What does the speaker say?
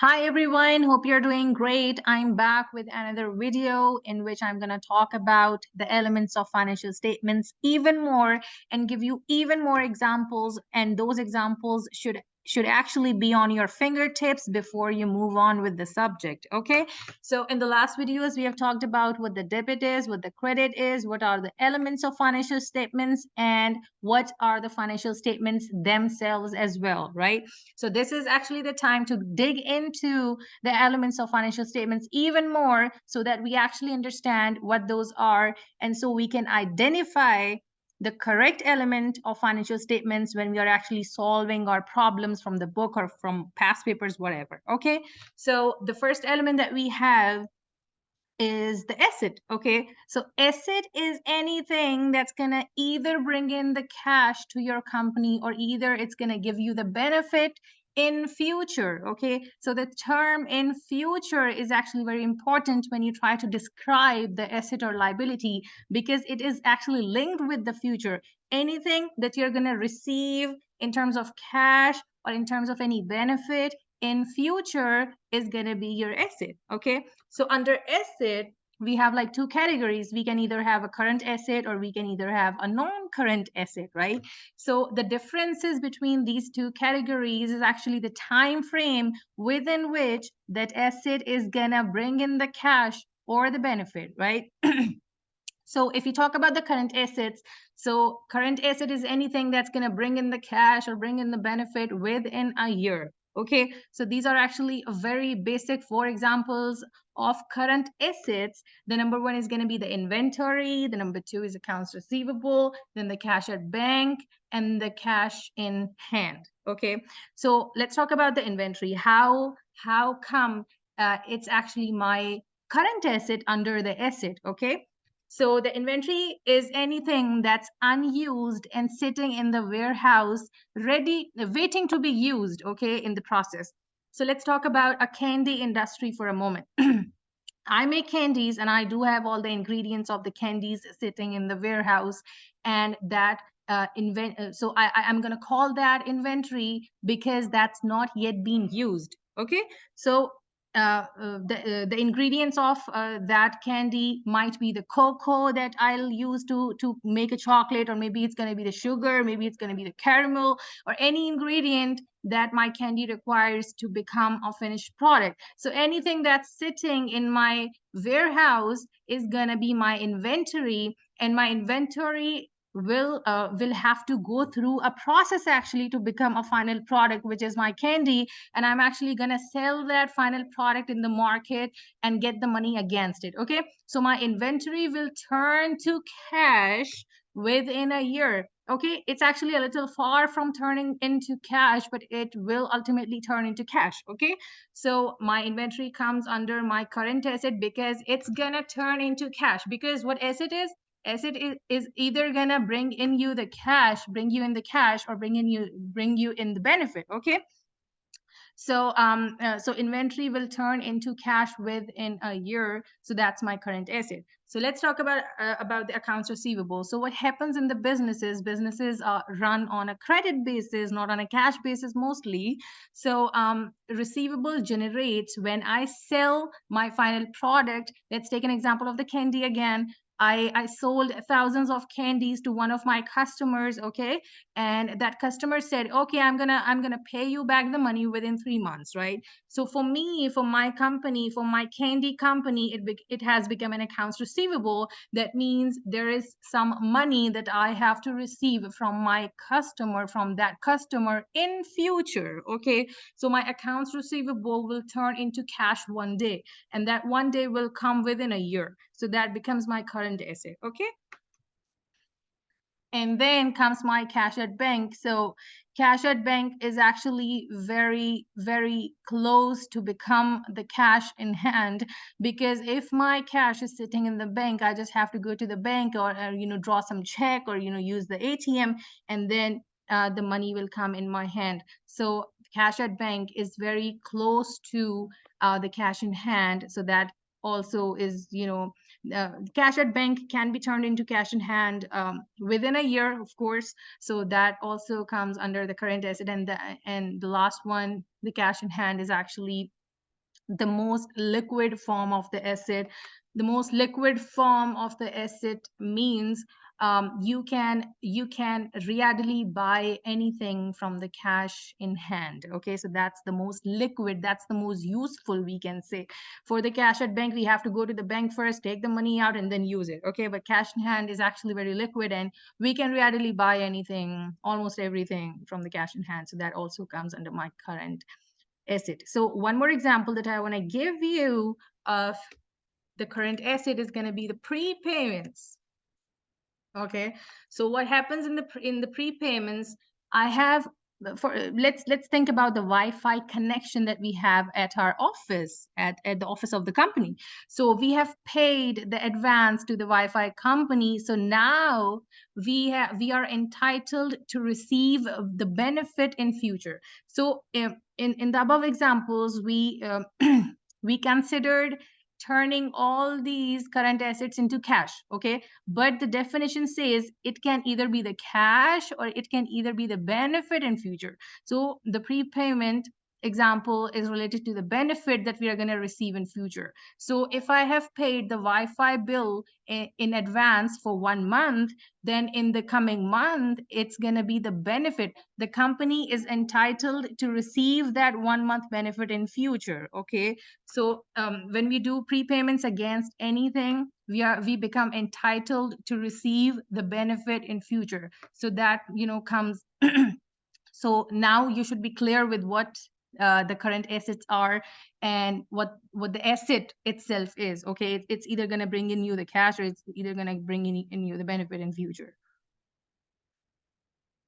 Hi everyone, hope you're doing great. I'm back with another video in which I'm going to talk about the elements of financial statements even more and give you even more examples, and those examples should actually be on your fingertips before you move on with the subject. Okay, so in the last videos we have talked about what the debit is, what the credit is, what are the elements of financial statements, and what are the financial statements themselves as well, right? So this is actually the time to dig into the elements of financial statements even more so that we actually understand what those are, and so we can identify the correct element of financial statements when we are actually solving our problems from the book or from past papers, whatever. Okay, so the first element that we have is the asset. Okay, so asset is anything that's gonna either bring in the cash to your company or either it's gonna give you the benefit in future. Okay, so the term in future is actually very important when you try to describe the asset or liability, because it is actually linked with the future. Anything that you're gonna receive in terms of cash or in terms of any benefit in future is going to be your asset. Okay, so under asset we have like two categories. We can either have a current asset or we can either have a non-current asset, right? So the differences between these two categories is actually the time frame within which that asset is gonna bring in the cash or the benefit, right? So if you talk about the current assets, so current asset is anything that's going to bring in the cash or bring in the benefit within a year. Okay, so these are actually a very basic four examples of current assets. The number one is going to be the inventory. The number two is accounts receivable, then the cash at bank, and the cash in hand. Okay, so let's talk about the inventory. How come it's actually my current asset under the asset? Okay, so the inventory is anything that's unused and sitting in the warehouse, ready, waiting to be used, okay, in the process. So let's talk about a candy industry for a moment. I make candies and I do have all the ingredients of the candies sitting in the warehouse, and that I'm going to call that inventory because that's not yet being used. Okay, so the ingredients of that candy might be the cocoa that I'll use to make a chocolate, or maybe it's going to be the sugar, maybe it's going to be the caramel, or any ingredient that my candy requires to become a finished product. So anything that's sitting in my warehouse is going to be my inventory, and my inventory will have to go through a process actually to become a final product, which is my candy, and I'm actually going to sell that final product in the market and get the money against it. Okay, so my inventory will turn to cash within a year. Okay, it's actually a little far from turning into cash, but it will ultimately turn into cash. Okay, so my inventory comes under my current asset because it's gonna turn into cash. Because what asset is, asset is either gonna bring in you the cash, bring you in the cash, or bring you in the benefit. Okay, so inventory will turn into cash within a year. So that's my current asset. So let's talk about the accounts receivable. So what happens in the businesses run on a credit basis, not on a cash basis mostly. So receivable generates when I sell my final product. Let's take an example of the candy again. I sold thousands of candies to one of my customers. Okay, and that customer said, okay, I'm gonna pay you back the money within 3 months, right? So for me, for my company, for my candy company, it has become an accounts receivable. That means there is some money that I have to receive from my customer, from that customer in future. Okay, so my accounts receivable will turn into cash one day, and that one day will come within a year, so that becomes my current asset. Okay, and then comes my cash at bank. So cash at bank is actually very, very close to become the cash in hand, because if my cash is sitting in the bank, I just have to go to the bank, or draw some check, or use the ATM, and then the money will come in my hand. So cash at bank is very close to the cash in hand. So that also is, cash at bank can be turned into cash in hand within a year, of course. So that also comes under the current asset. And the last one, the cash in hand, is actually the most liquid form of the asset. The most liquid form of the asset means you can readily buy anything from the cash in hand. Okay, so that's the most liquid, that's the most useful, we can say. For the cash at bank, we have to go to the bank first, take the money out, and then use it. Okay, but cash in hand is actually very liquid, and we can readily buy anything, almost everything, from the cash in hand. So that also comes under my current asset. So one more example that I want to give you of the current asset is going to be the prepayments. Okay, so what happens in the prepayments? I have, for let's think about the Wi-Fi connection that we have at our office, at the office of the company. So we have paid the advance to the Wi-Fi company, so now we are entitled to receive the benefit in future. So in the above examples, we we considered turning all these current assets into cash. Okay, but the definition says it can either be the cash or it can either be the benefit in future. So the prepayment example is related to the benefit that we are going to receive in future. So if I have paid the Wi-Fi bill in advance for 1 month, then in the coming month it's going to be the benefit. The company is entitled to receive that 1 month benefit in future. Okay, so when we do prepayments against anything, we become entitled to receive the benefit in future. So that comes. So now you should be clear with what the current assets are and what the asset itself is. Okay, it's either going to bring in you the cash or it's either going to bring in you the benefit in future.